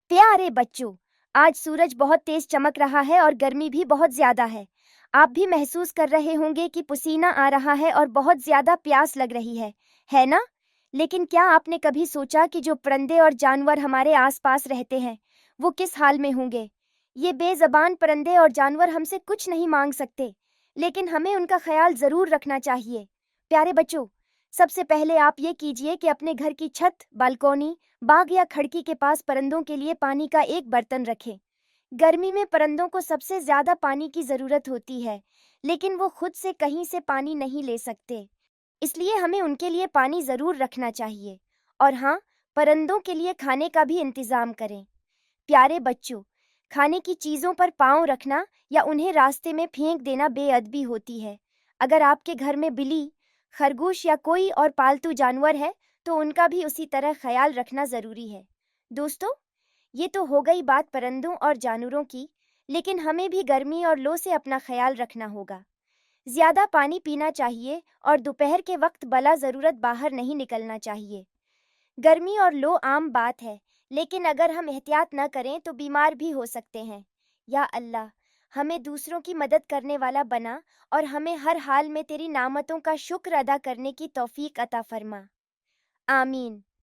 प्यारे बच्चों, आज सूरज बहुत तेज चमक रहा है और गर्मी भी बहुत ज्यादा है। आप भी महसूस कर रहे होंगे कि पसीना आ रहा है और बहुत ज्यादा प्यास लग रही है ना? लेकिन क्या आपने कभी सोचा कि जो परिंदे और जानवर हमारे आसपास रहते हैं, वो किस हाल में होंगे? ये बेज़बान परिंदे और जानवर हमसे कुछ नहीं मांग सकते, लेकिन हमें उनका ख्याल जरूर रखना चाहिए। प्यारे बच्चों, सबसे पहले आप ये कीजिए कि अपने घर की छत, बालकोनी, बाग या खिड़की के पास परिंदों के लिए पानी का एक बर्तन रखें। गर्मी में परिंदों को सबसे ज्यादा पानी की जरूरत होती है, लेकिन वो खुद से कहीं से पानी नहीं ले सकते। इसलिए हमें उनके लिए पानी जरूर रखना चाहिए। और हाँ, परिंदों के लिए खाने का भी इंतजाम करें। प्यारे बच्चों, खाने की चीजों पर पाँव रखना या उन्हें रास्ते में फेंक देना बेअदबी होती है। अगर आपके घर में बिल्ली, खरगोश या कोई और पालतू जानवर है, तो उनका भी उसी तरह ख्याल रखना जरूरी है। दोस्तों, ये तो हो गई बात परिंदों और जानवरों की, लेकिन हमें भी गर्मी और लू से अपना ख्याल रखना होगा। ज्यादा पानी पीना चाहिए और दोपहर के वक्त बला जरूरत बाहर नहीं निकलना चाहिए। गर्मी और लो आम बात है, लेकिन अगर हम एहतियात न करें तो बीमार भी हो सकते हैं। या अल्लाह, हमें दूसरों की मदद करने वाला बना और हमें हर हाल में तेरी नामतों का शुक्र अदा करने की तौफीक अता फरमा। आमीन।